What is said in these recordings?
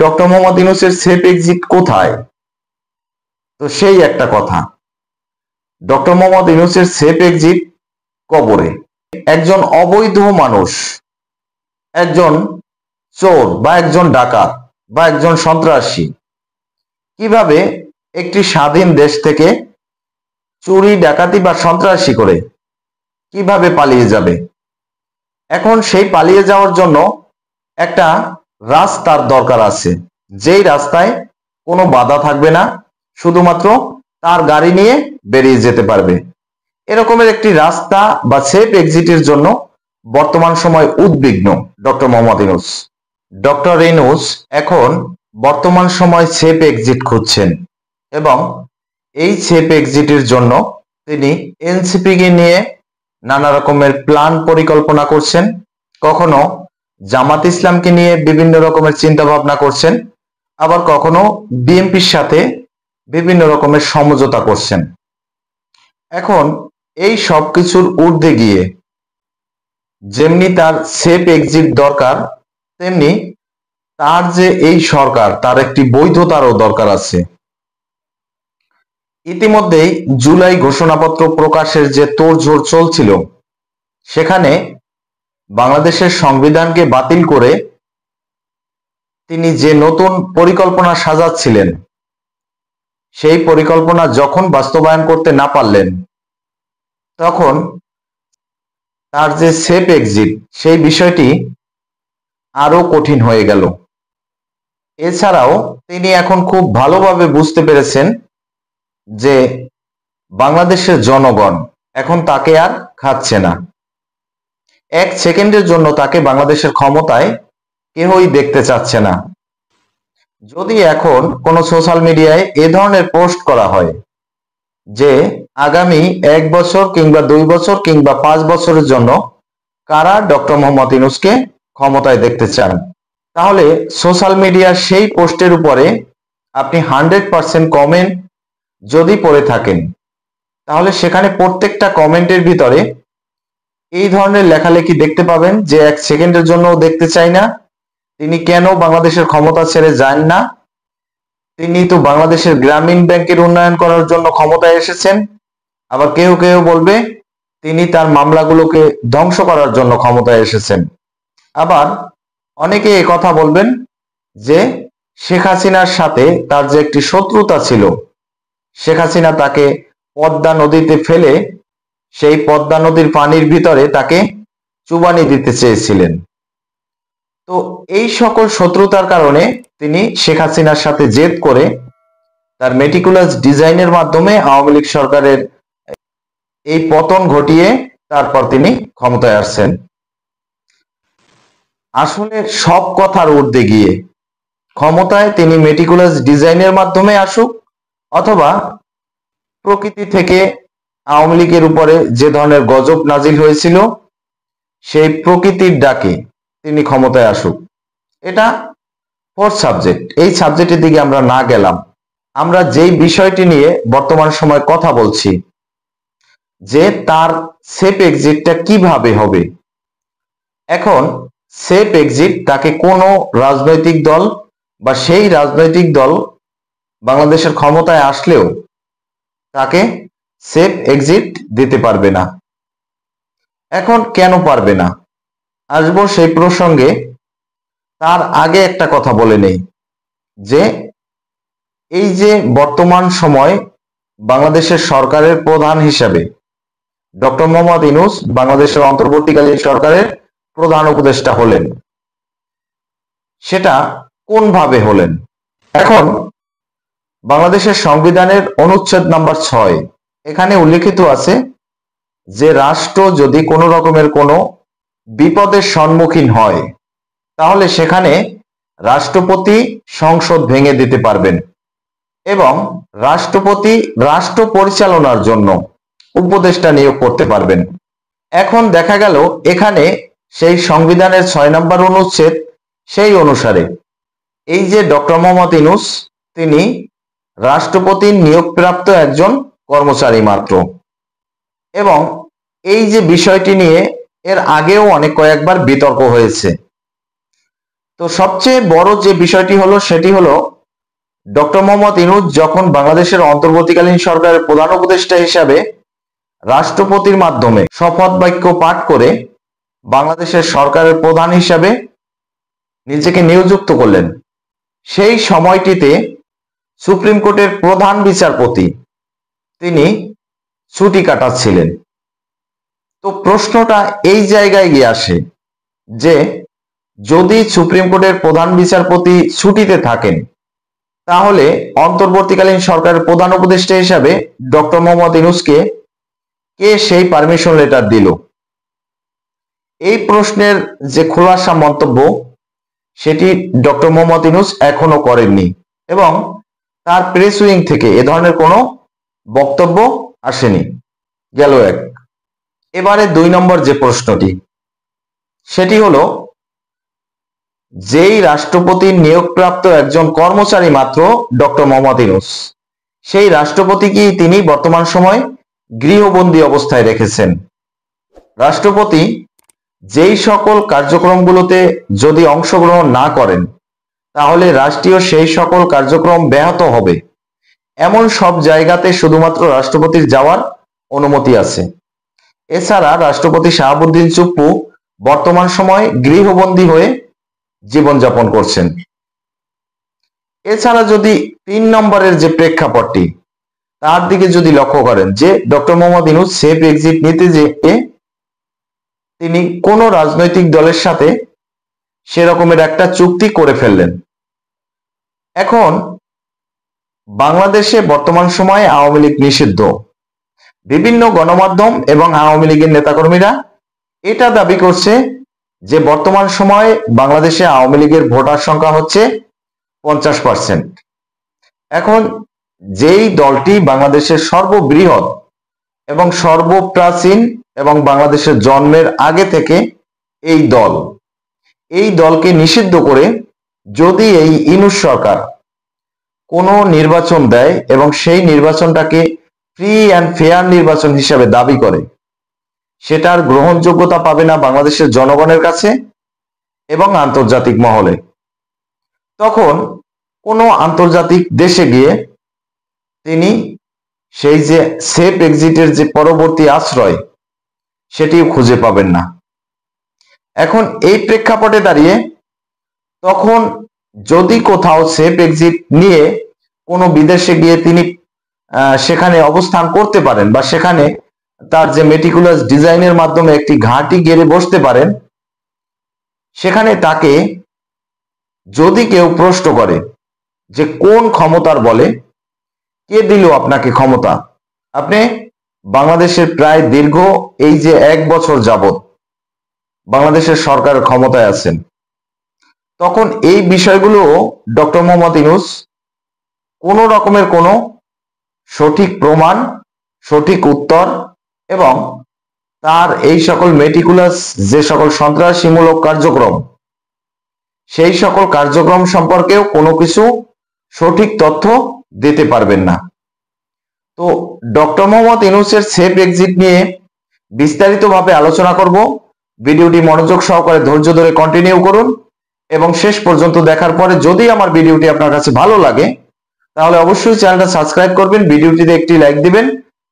Doctor Mohammad ইউনূসের safe exit কোথায়? তো সেই একটা কথা, ডক্টর মোহাম্মদ ইউনূসের সেফ এক্সিট কবরে। একজন অবৈধ মানুষ, একজন চোর বা একজন ডাকাত বা একজন সন্ত্রাসী কিভাবে একটি স্বাধীন দেশ থেকে চুরি ডাকাতি বা সন্ত্রাসী করে কিভাবে পালিয়ে যাবে? এখন সেই পালিয়ে যাওয়ার জন্য একটা রাস্তার দরকার আছে, যেই রাস্তায় কোনো বাধা থাকবে না, শুধুমাত্র তার গাড়ি নিয়ে বেরিয়ে যেতে পারবে। এরকমের একটি রাস্তা বা সেফ এক্সিটের জন্য বর্তমান সময় উদ্বিগ্ন ডক্টর মোহাম্মদ ইউনূস। ডক্টর ইউনূস এখন বর্তমান সময় সেফ এক্সিট খুঁজছেন এবং এই সেফ এক্সিটের জন্য তিনি এনসিপিকে নিয়ে নানা রকমের প্ল্যান পরিকল্পনা করছেন, কখনো জামাত ইসলামকে নিয়ে বিভিন্ন রকমের চিন্তা ভাবনা করছেন, আবার কখনো বিএনপির সাথে বিভিন্ন রকমের সমঝোতা করছেন। এখন এই সবকিছুর ঊর্ধ্বে গিয়ে যেমনি তার সেফ এক্সিট দরকার, তেমনি তার যে এই সরকার, তার একটি বৈধতারও দরকার আছে। ইতিমধ্যেই জুলাই ঘোষণাপত্র প্রকাশের যে তোড়জোড় চলছিল, সেখানে বাংলাদেশের সংবিধানকে বাতিল করে তিনি যে নতুন পরিকল্পনা সাজাচ্ছিলেন, সেই পরিকল্পনা যখন বাস্তবায়ন করতে না পারলেন, তখন তার যে সেফ এক্সিট, সেই বিষয়টি আরো কঠিন হয়ে গেল। এছাড়াও তিনি এখন খুব ভালোভাবে বুঝতে পেরেছেন যে বাংলাদেশের জনগণ এখন তাকে আর খাচ্ছে না। এক সেকেন্ডের জন্য তাকে বাংলাদেশের ক্ষমতায় কেউই দেখতে চাচ্ছে না। যদি এখন কোনো সোশ্যাল মিডিয়ায় এ ধরনের পোস্ট করা হয় যে আগামী 1 বছর কিংবা 2 বছর কিংবা 5 বছরের জন্য কারা ডক্টর মোহাম্মদ ইউনূসকে ক্ষমতায় দেখতে চান, তাহলে সোশ্যাল মিডিয়ার সেই পোস্টের উপরে আপনি 100% কমেন্ট যদি পড়ে থাকেন, তাহলে সেখানে প্রত্যেকটা কমেন্টের ভিতরে এই ধরনের লেখালেখি দেখতে পাবেন যে 1 সেকেন্ডের জন্যও দেখতে চাই না, তিনি কেন বাংলাদেশের ক্ষমতা ছেড়ে যান না, তিনি তো বাংলাদেশের গ্রামীণ ব্যাংকের উন্নয়ন করার জন্য ক্ষমতায় এসেছেন। আবার কেউ কেউ বলবে তিনি তার মামলাগুলোকে ধ্বংস করার জন্য ক্ষমতায় এসেছেন। আবার অনেকে কথা বলবেন যে শেখ হাসিনার সাথে তার যে একটি শত্রুতা ছিল, শেখ হাসিনা তাকে পদ্মা নদীতে ফেলে সেই পদ্মা নদীর পানির ভিতরে তাকে চুবানি দিতে চেয়েছিলেন। তো এই সকল শত্রুতার কারণে তিনি শেখ হাসিনার সাথে জেদ করে তার মেটিকুলাস ডিজাইনের মাধ্যমে আওয়ামী লীগ সরকারের এই পতন ঘটিয়ে তারপর তিনি ক্ষমতায় আসছেন। আসলে সব কথার ঊর্ধ্বে গিয়ে ক্ষমতায় তিনি মেটিকুলাস ডিজাইনের মাধ্যমে আসুক, অথবা প্রকৃতি থেকে আওয়ামী লীগের উপরে যে ধরনের গজব নাজিল হয়েছিল, সেই প্রকৃতির ডাকে তিনি ক্ষমতায় আসুক, এটা ফোর্থ সাবজেক্ট। এই সাবজেক্টের দিকে আমরা না গেলাম। আমরা যেই বিষয়টি নিয়ে বর্তমান সময় কথা বলছি, যে তার সেফ এক্সিটটা কিভাবে হবে। এখন সেফ এক্সিট তাকে কোনো রাজনৈতিক দল বা সেই রাজনৈতিক দল বাংলাদেশের ক্ষমতায় আসলেও তাকে সেফ এক্সিট দিতে পারবে না। এখন কেন পারবে না, আসবো সেই প্রসঙ্গে। তার আগে একটা কথা বলে নেই যে এই যে বর্তমান সময় বাংলাদেশের সরকারের প্রধান হিসাবে ডক্টর মোহাম্মদ ইউনূস বাংলাদেশের অন্তর্বর্তীকালীন সরকারের প্রধান উপদেষ্টা হলেন, সেটা কোন ভাবে হলেন? এখন বাংলাদেশের সংবিধানের অনুচ্ছেদ নাম্বার 6 এখানে উল্লেখিত আছে যে রাষ্ট্র যদি কোনো রকমের কোনো বিপদের সম্মুখীন হয়, তাহলে সেখানে রাষ্ট্রপতি সংসদ ভেঙে দিতে পারবেন এবং রাষ্ট্রপতি রাষ্ট্র পরিচালনার জন্য উপদেষ্টা নিয়োগ করতে পারবেন। এখন দেখা গেল এখানে সেই সংবিধানের 6 নম্বর অনুচ্ছেদ, সেই অনুসারে এই যে ডক্টর মোহাম্মদ ইউনূস, তিনি রাষ্ট্রপতির নিয়োগপ্রাপ্ত একজন কর্মচারী মাত্র। এবং এই যে বিষয়টি নিয়ে এর আগেও অনেক কয়েকবার বিতর্ক হয়েছে তো সবচেয়ে বড় যে বিষয়টি হলো সেটি হলো ডক্টর মোহাম্মদ ইউনূস যখন বাংলাদেশের অন্তর্বর্তীকালীন সরকারের প্রধান উপদেষ্টা হিসাবে রাষ্ট্রপতির মাধ্যমে শপথ বাক্য পাঠ করে বাংলাদেশের সরকারের প্রধান হিসাবে নিজেকে নিয়োজিত করলেন, সেই সময়টিতে সুপ্রিম কোর্টের প্রধান বিচারপতি তিনি ছুটি কাটাচ্ছিলেন। তো প্রশ্নটা এই জায়গায় গিয়ে আসে যে যদি সুপ্রিম কোর্টের প্রধান বিচারপতি ছুটিতে থাকেন তাহলে অন্তর্বর্তীকালীন সরকারের প্রধান উপদেষ্টা হিসাবে ডক্টর মোহাম্মদ ইউনূসকে কে সেই পারমিশন লেটার দিল? এই প্রশ্নের যে খোলাসা মন্তব্য সেটি ডক্টর মোহাম্মদ ইউনূস এখনো করেননি এবং তার প্রেস উইং থেকে এ ধরনের কোনো বক্তব্য আসেনি। গেল এক। এবারে 2 নম্বর যে প্রশ্নটি সেটি হলো যেই রাষ্ট্রপতির নিয়োগপ্রাপ্ত একজন কর্মচারী মাত্র ডক্টর মোহাম্মদ ইউনূস, সেই রাষ্ট্রপতি কি তিনি বর্তমান সময় গৃহবন্দী অবস্থায় রেখেছেন? রাষ্ট্রপতি যেই সকল কার্যক্রমগুলোতে যদি অংশগ্রহণ না করেন তাহলে রাষ্ট্রীয় সেই সকল কার্যক্রম ব্যাহত হবে, এমন সব জায়গাতে শুধুমাত্র রাষ্ট্রপতির যাওয়ার অনুমতি আছে। এছাড়া রাষ্ট্রপতি শাহাবুদ্দিন চুপ্পু বর্তমান সময় গৃহবন্দী হয়ে জীবনযাপন করছেন। এছাড়া যদি 3 নম্বরের যে প্রেক্ষাপটটি তার দিকে যদি লক্ষ্য করেন যে doctor Mohammad Yunus safe exit নিতে যেয়ে তিনি কোন রাজনৈতিক দলের সাথে সেরকমের একটা চুক্তি করে ফেললেন। এখন বাংলাদেশে বর্তমান সময়ে আওয়ামী লীগ নিষিদ্ধ, বিভিন্ন গণমাধ্যম এবং আওয়ামী লীগের নেতাকর্মীরা এটা দাবি করছে যে বর্তমান সময়ে বাংলাদেশে আওয়ামী লীগের ভোটার সংখ্যা হচ্ছে 50%। এখন যেই দলটি বাংলাদেশের সর্ববৃহৎ এবং সর্বপ্রাচীন এবং বাংলাদেশের জন্মের আগে থেকে এই দলকে নিষিদ্ধ করে যদি এই ইউনূস সরকার কোনো নির্বাচন দেয় এবং সেই নির্বাচনটাকে ফ্রি অ্যান্ড ফেয়ার নির্বাচন হিসাবে দাবি করে, সেটার গ্রহণযোগ্যতা পাবে না বাংলাদেশের জনগণের কাছে এবং আন্তর্জাতিক মহলে। তখন কোনো আন্তর্জাতিক দেশে গিয়ে তিনি সেই যে সেফ এক্সিটের যে পরবর্তী আশ্রয় সেটিও খুঁজে পাবেন না। এখন এই প্রেক্ষাপটে দাঁড়িয়ে তখন যদি কোথাও সেফ এক্সিট নিয়ে কোনো বিদেশে গিয়ে তিনি সেখানে অবস্থান করতে পারেন বা সেখানে তার যে মেটিকুলাস ডিজাইনের মাধ্যমে একটি ঘাঁটি গেড়ে বসতে পারেন, সেখানে তাকে যদি কেউ প্রশ্ন করে যে কোন ক্ষমতার বলে, কে দিল আপনাকে ক্ষমতা, আপনি বাংলাদেশের প্রায় দীর্ঘ এই যে 1 বছর যাবত বাংলাদেশের সরকারের ক্ষমতায় আছেন, তখন এই বিষয়গুলো ডক্টর মোহাম্মদ ইউনূস কোনো রকমের কোনো সঠিক প্রমাণ, সঠিক উত্তর এবং তার এই সকল মেটিকুলাস যে সকল সন্ত্রাসীমূলক কার্যক্রম, সেই সকল কার্যক্রম সম্পর্কেও কোনো কিছু সঠিক তথ্য দিতে পারবেন না। তো ডক্টর মোহাম্মদ ইউনূসের সেফ এক্সিট নিয়ে বিস্তারিতভাবে আলোচনা করব। ভিডিওটি মনোযোগ সহকারে ধৈর্য ধরে কন্টিনিউ করুন এবং শেষ পর্যন্ত দেখার পরে যদি আমার ভিডিওটি আপনার কাছে ভালো লাগে তাহলে অবশ্যই চ্যানেলটা সাবস্ক্রাইব করবেন, ভিডিওটিতে একটি লাইক দিবেন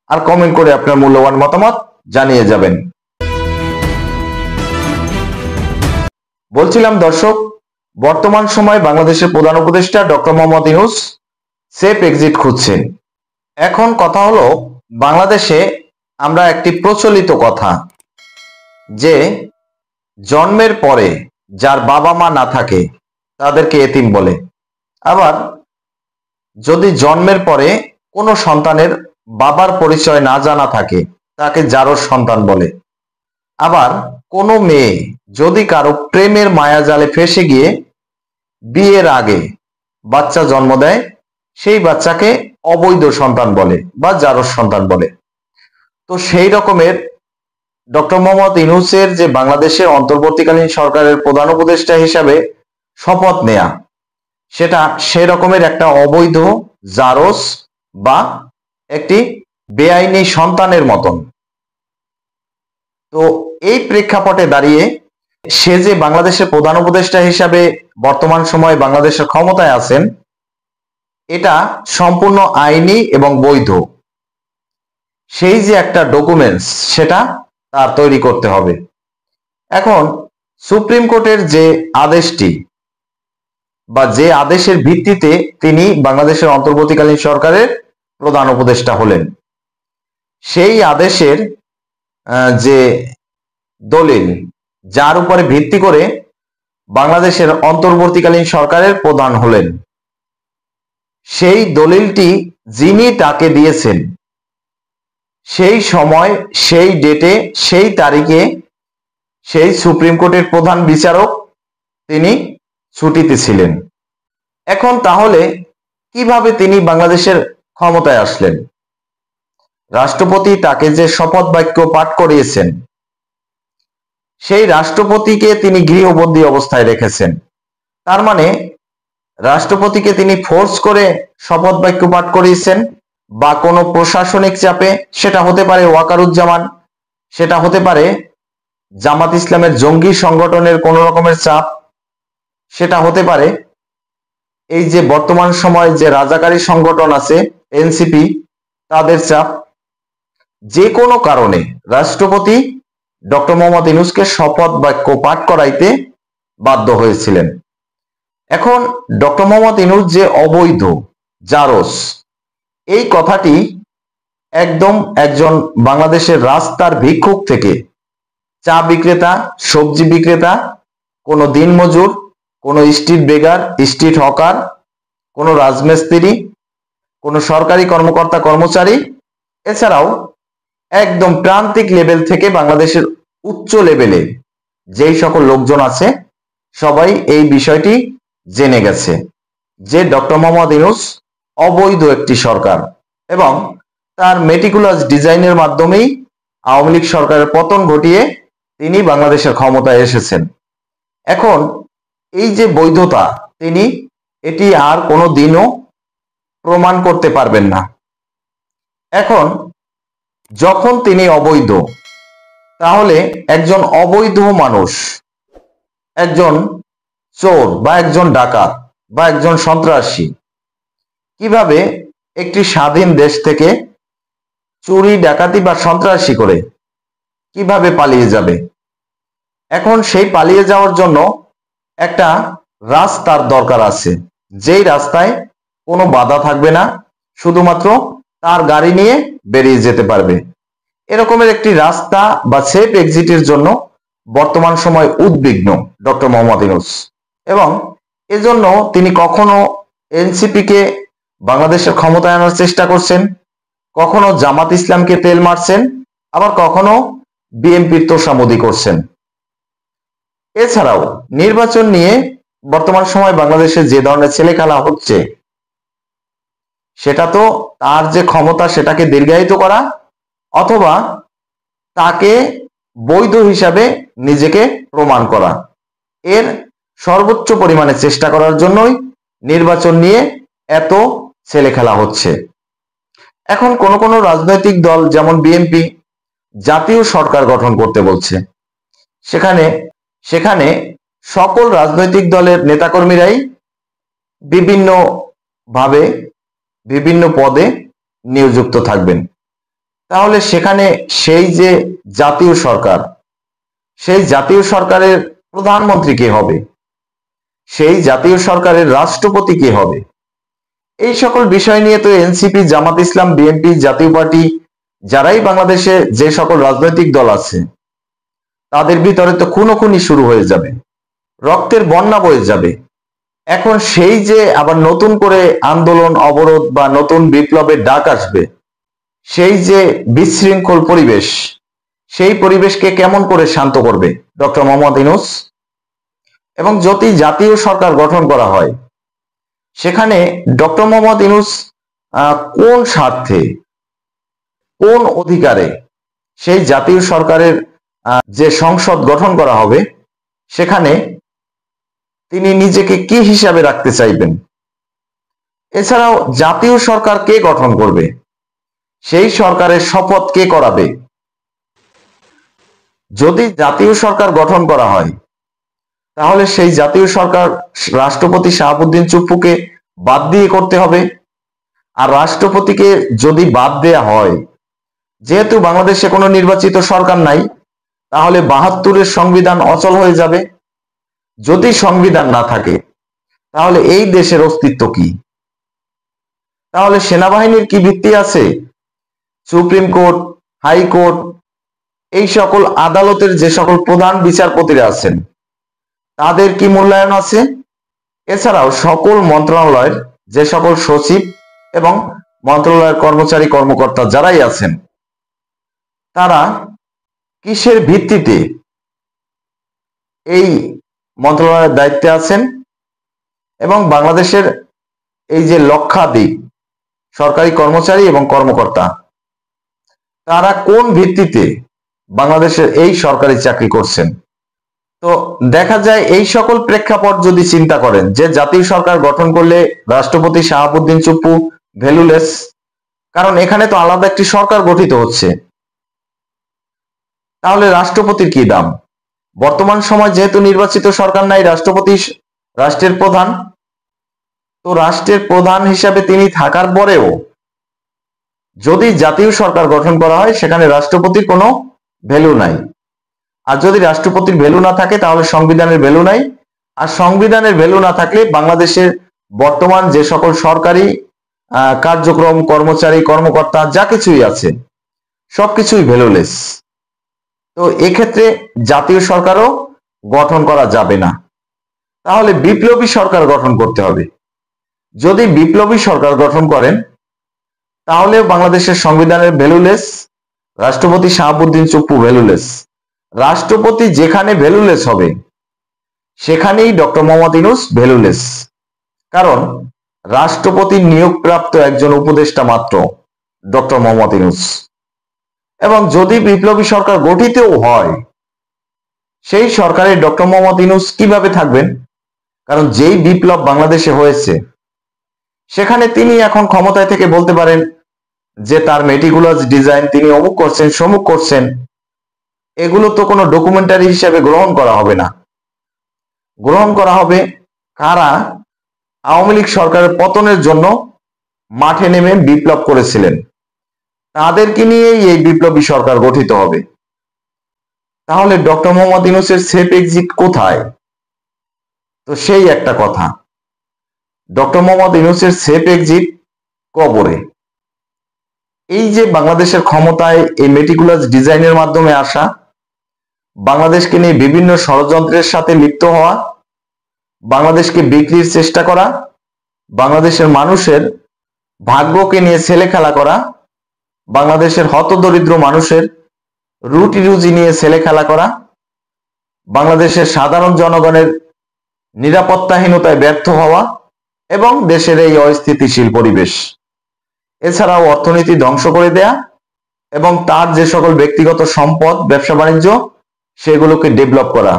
আর কমেন্ট করে আপনার মূল্যবান মতামত জানিয়ে যাবেন। বলছিলাম দর্শক, বর্তমান সময়ে বাংলাদেশের প্রধান উপদেষ্টা doctor Mohammad Yunus safe exit খুঁজছেন। এখন কথা হলো, বাংলাদেশে আমরা একটি প্রচলিত কথা যে জন্মের পরে যার বাবা মা না থাকে তাদেরকে এতিম বলে, আবার যদি জন্মের পরে কোনো সন্তানের বাবার পরিচয় না জানা থাকে তাকে জারজ সন্তান বলে, আবার কোনো মেয়ে যদি কারো প্রেমের মায়াজালে ফেসে গিয়ে বিয়ের আগে বাচ্চা জন্ম দেয় সেই বাচ্চাকে অবৈধ সন্তান বলে বা জারজ সন্তান বলে। তো সেই রকমের ডক্টর মোহাম্মদ ইউনূসের যে বাংলাদেশের অন্তর্বর্তীকালীন সরকারের প্রধান উপদেষ্টা হিসাবে শপথ নেয়া, সেটা সেই রকমের একটা অবৈধ জারজ বা একটি বেআইনি সন্তানের মতন। তো এই প্রেক্ষাপটে দাঁড়িয়ে সে যে বাংলাদেশের প্রধান উপদেষ্টা হিসাবে বর্তমান সময়ে বাংলাদেশের ক্ষমতায় আছেন, এটা সম্পূর্ণ আইনি এবং বৈধ। সেই যে একটা ডকুমেন্টস, সেটা তার তৈরি করতে হবে। এখন সুপ্রিম কোর্টের যে আদেশটি বা যে আদেশের ভিত্তিতে তিনি বাংলাদেশের অন্তর্বর্তীকালীন সরকারের প্রধান উপদেষ্টা হলেন, সেই আদেশের যে দলিল, যার উপরে ভিত্তি করে বাংলাদেশের অন্তর্বর্তীকালীন সরকারের প্রধান হলেন, সেই দলিলটি যিনি তাকে দিয়েছেন, সেই সময়, সেই ডেটে, সেই তারিখে সেই সুপ্রিম কোর্টের প্রধান বিচারক তিনি ছুটিতে ছিলেন। এখন তাহলে কিভাবে তিনি বাংলাদেশের ক্ষমতায় আসলেন? রাষ্ট্রপতি তাকে যে শপথ বাক্য পাঠ করিয়েছেন, সেই রাষ্ট্রপতিকে তিনি গৃহবন্দী অবস্থায় রেখেছেন। তার মানে রাষ্ট্রপতিকে তিনি ফোর্স করে শপথ বাক্য পাঠ করিয়েছেন, বা কোনো প্রশাসনিক চাপে, সেটা হতে পারে ওয়াকারুজ্জামান, সেটা হতে পারে জামাত ইসলামের জঙ্গি সংগঠনের কোন রকমের চাপ, সেটা হতে পারে এই যে বর্তমান সময় যে রাজাকারী সংগঠন আছে এনসিপি, তাদের চাপ। যে কোনো কারণে রাষ্ট্রপতি ডক্টর মোহাম্মদ ইউনূসকে শপথ বাক্য পাঠ করাইতে বাধ্য হয়েছিলেন। এখন ডক্টর মোহাম্মদ ইউনূস যে অবৈধ, জারজ, এই কথাটি একদম একজন বাংলাদেশের রাস্তার ভিক্ষুক থেকে, চা বিক্রেতা, সবজি বিক্রেতা, কোনো দিনমজুর, কোনো স্ট্রিট বেগার, স্ট্রিট হকার, কোনো রাজমিস্ত্রি, কোনো সরকারি কর্মকর্তা কর্মচারী, এছাড়াও একদম প্রান্তিক লেভেল থেকে বাংলাদেশের উচ্চ লেভেলে যেই সকল লোকজন আছে, সবাই এই বিষয়টি জেনে গেছে যে ডক্টর মোহাম্মদ ইউনূস অবৈধ একটি সরকার, এবং তার মেটিকুলাস ডিজাইনের মাধ্যমেই আওয়ামী লীগ সরকারের পতন ঘটিয়ে তিনি বাংলাদেশের ক্ষমতায় এসেছেন। এখন এই যে বৈধতা, তিনি এটি আর কোনো দিনও প্রমাণ করতে পারবেন না। এখন যখন তিনি অবৈধ, তাহলে একজন অবৈধ মানুষ, একজন চোর বা একজন ডাকাত বা একজন সন্ত্রাসী কিভাবে একটি স্বাধীন দেশ থেকে চুরি, ডাকাতি বা সন্ত্রাসী করে কিভাবে পালিয়ে যাবে? এখন সেই পালিয়ে যাওয়ার জন্য একটা রাস্তার দরকার আছে, যেই রাস্তায় কোনো বাধা থাকবে না, শুধুমাত্র তার গাড়ি নিয়ে বেরিয়ে যেতে পারবে। এরকমের একটি রাস্তা বা সেফ এক্সিটের জন্য বর্তমান সময় উদ্বিগ্ন ডক্টর মোহাম্মদ ইউনূস, এবং এজন্য তিনি কখনো এনসিপিকে বাংলাদেশের ক্ষমতায় আনার চেষ্টা করছেন, কখনো জামাত ইসলামকে তেল মারছেন, আবার কখনো বিএনপির তোষামোদি করছেন। এছাড়াও নির্বাচন নিয়ে বর্তমান সময় বাংলাদেশে যে ধরনের ছেলেখেলা হচ্ছে, সেটা তো তার যে ক্ষমতা সেটাকে দীর্ঘায়িত করা, অথবা তাকে বৈধ হিসাবে নিজেকে প্রমাণ করা, এর সর্বোচ্চ পরিমাণে চেষ্টা করার জন্যই নির্বাচন নিয়ে এত ছেলেখেলা হচ্ছে। এখন কোন কোন রাজনৈতিক দল, যেমন বিএনপি, জাতীয় সরকার গঠন করতে বলছে। সেখানে সকল রাজনৈতিক দলের নেতাকর্মীরাই বিভিন্ন ভাবে বিভিন্ন পদে নিয়োজিত থাকবেন। তাহলে সেখানে সেই যে জাতীয় সরকার, সেই জাতীয় সরকারের প্রধানমন্ত্রী কে হবে, সেই জাতীয় সরকারের রাষ্ট্রপতি কে হবে, এই সকল বিষয় নিয়ে তো এনসিপি, জামাত ইসলাম, বিএনপি, জাতীয় পার্টি, যারাই বাংলাদেশে যে সকল রাজনৈতিক দল আছে, তাদের ভিতরে তো খুনোখুনি শুরু হয়ে যাবে, রক্তের বন্যা বয়ে যাবে। এখন সেই যে আবার নতুন করে আন্দোলন, অবরোধ বা নতুন বিপ্লবের ডাক আসবে, সেই যে বিশৃঙ্খল পরিবেশ, সেই পরিবেশকে কেমন করে শান্ত করবে ডক্টর মোহাম্মদ ইউনূস? এবং যদি জাতীয় সরকার গঠন করা হয়, সেখানে ডক্টর মোহাম্মদ ইউনূস কোন স্বার্থে, কোন অধিকারে সেই জাতীয় সরকারের যে সংসদ গঠন করা হবে, সেখানে তিনি নিজেকে কি হিসাবে রাখতে চাইবেন? এছাড়াও জাতীয় সরকার কে গঠন করবে, সেই সরকারের শপথ কে করাবে? যদি জাতীয় সরকার গঠন করা হয়, তাহলে সেই জাতীয় সরকার রাষ্ট্রপতি শাহাবুদ্দিন চুপ্পুকে বাদ দিয়ে করতে হবে। আর রাষ্ট্রপতিকে যদি বাদ দেয়া হয়, যেহেতু বাংলাদেশে কোনো নির্বাচিত সরকার নাই, তাহলে ৭২-এর সংবিধান অচল হয়ে যাবে। যদি সংবিধান না থাকে তাহলে এই দেশের অস্তিত্ব কি? তাহলে সেনাবাহিনীর কি ভিত্তি আছে? সুপ্রিম কোর্ট, হাইকোর্ট, এই সকল আদালতের যে সকল প্রধান বিচারপতিরা আছেন তাদের কি মূল্যায়ন আছে? এছাড়াও সকল মন্ত্রণালয়ের যে সকল সচিব এবং মন্ত্রণালয়ের কর্মচারী কর্মকর্তা যারাই আছেন তারা কিসের ভিত্তিতে এই মন্ত্রণালয়ের দায়িত্বে আছেন এবং বাংলাদেশের এই যে লক্ষাধিক সরকারি কর্মচারী এবং কর্মকর্তা তারা কোন ভিত্তিতে বাংলাদেশের এই সরকারি চাকরি করছেন? তো দেখা যায় এই সকল প্রেক্ষাপট যদি চিন্তা করেন যে জাতীয় সরকার গঠন করলে রাষ্ট্রপতি শাহাবুদ্দিন চুপ্পু ভ্যালুলেস, কারণ এখানে তো আলাদা একটি সরকার গঠিত হচ্ছে। তাহলে রাষ্ট্রপতির কি দাম? বর্তমান সময় যেহেতু নির্বাচিত সরকার নাই, রাষ্ট্রপতি রাষ্ট্রের প্রধান, তো রাষ্ট্রের প্রধান হিসাবে তিনি থাকার পরেও যদি জাতীয় সরকার গঠন করা হয় সেখানে রাষ্ট্রপতির কোনো ভ্যালু নাই। আর যদি রাষ্ট্রপতির ভ্যালু না থাকে তাহলে সংবিধানের ভ্যালু নাই। আর সংবিধানের ভ্যালু না থাকলে বাংলাদেশের বর্তমান যে সকল সরকারি কার্যক্রম, কর্মচারী, কর্মকর্তা যা কিছুই আছে সবকিছুই ভ্যালুলেস। তো এক্ষেত্রে জাতীয় সরকারও গঠন করা যাবে না। তাহলে বিপ্লবী সরকার গঠন করতে হবে। যদি বিপ্লবী সরকার গঠন করেন তাহলে বাংলাদেশের সংবিধানের ভ্যালুলেস, রাষ্ট্রপতি শাহাবুদ্দিন চুপ্পু ভ্যালুলেস। রাষ্ট্রপতি যেখানে ভ্যালুলেস হবে সেখানেই ডক্টর মোহাম্মদ ইউনূস ভ্যালুলেস, কারণ রাষ্ট্রপতি নিয়োগপ্রাপ্ত একজন উপদেষ্টা মাত্র ডক্টর মোহাম্মদ ইউনূস। এবং যদি বিপ্লবী সরকার গঠিতও হয় সেই সরকারে ডক্টর মোহাম্মদ ইউনূস কিভাবে থাকবেন? কারণ যেই বিপ্লব বাংলাদেশে হয়েছে সেখানে তিনি এখন ক্ষমতায় থেকে বলতে পারেন যে তার মেটিকুলাস ডিজাইন তিনি অমুক করছেন, সমুক করছেন, এগুলো তো কোনো ডকুমেন্টারি হিসেবে গ্রহণ করা হবে না। গ্রহণ করা হবে কারা আওয়ামী লীগ সরকারের পতনের জন্য মাঠে নেমে বিপ্লব করেছিলেন, তাদেরকে নিয়েই এই বিপ্লবী সরকার গঠিত হবে। তাহলে ডক্টর মোহাম্মদ ইউনূসের সেফ এক্সিট কোথায়? তো সেই একটা কথা, ডক্টর মোহাম্মদ ইউনূসের সেফ এক্সিট কবরে। এই যে বাংলাদেশের ক্ষমতায় এই মেটিকুলাস ডিজাইনের মাধ্যমে আসা, বাংলাদেশকে নিয়ে বিভিন্ন ষড়যন্ত্রের সাথে লিপ্ত হওয়া, বাংলাদেশকে বিক্রির চেষ্টা করা, বাংলাদেশের মানুষের ভাগ্যকে নিয়ে ছেলে খেলা করা, বাংলাদেশের হতদরিদ্র মানুষের রুটি রুজি নিয়ে ছেলে খেলা করা, বাংলাদেশের সাধারণ জনগণের নিরাপত্তাহীনতায় ব্যর্থ হওয়া এবং দেশের এই অস্থিতিশীল পরিবেশ, এছাড়াও অর্থনীতি ধ্বংস করে দেয়া এবং তার যে সকল ব্যক্তিগত সম্পদ, ব্যবসা বাণিজ্য সেগুলোকে ডেভেলপ করা,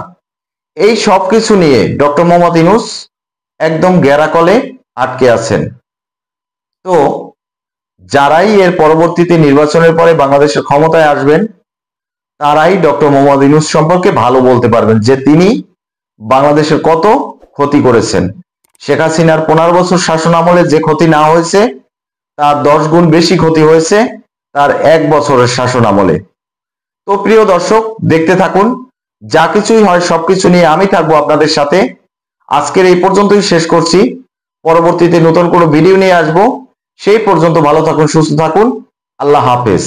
এই সবকিছু নিয়ে ডক্টর মোহাম্মদ ইউনূস একদম গ্যারাকলে আটকে আছেন। তো যারাই এর পরবর্তীতে নির্বাচনের পরে বাংলাদেশের ক্ষমতায় আসবেন তারাই ডক্টর মোহাম্মদ ইউনূস সম্পর্কে ভালো বলতে পারবেন যে তিনি বাংলাদেশের কত ক্ষতি করেছেন। শেখ হাসিনার 15 বছর শাসন আমলে যে ক্ষতি না হয়েছে তার 10 গুণ বেশি ক্ষতি হয়েছে তার 1 বছরের শাসন আমলে। তো প্রিয় দর্শক, দেখতে থাকুন, যা কিছুই হয় সবকিছু নিয়ে আমি থাকবো আপনাদের সাথে। আজকের এই পর্যন্তই শেষ করছি, পরবর্তীতে নতুন কোনো ভিডিও নিয়ে আসবো। সেই পর্যন্ত ভালো থাকুন, সুস্থ থাকুন, আল্লাহ হাফেজ।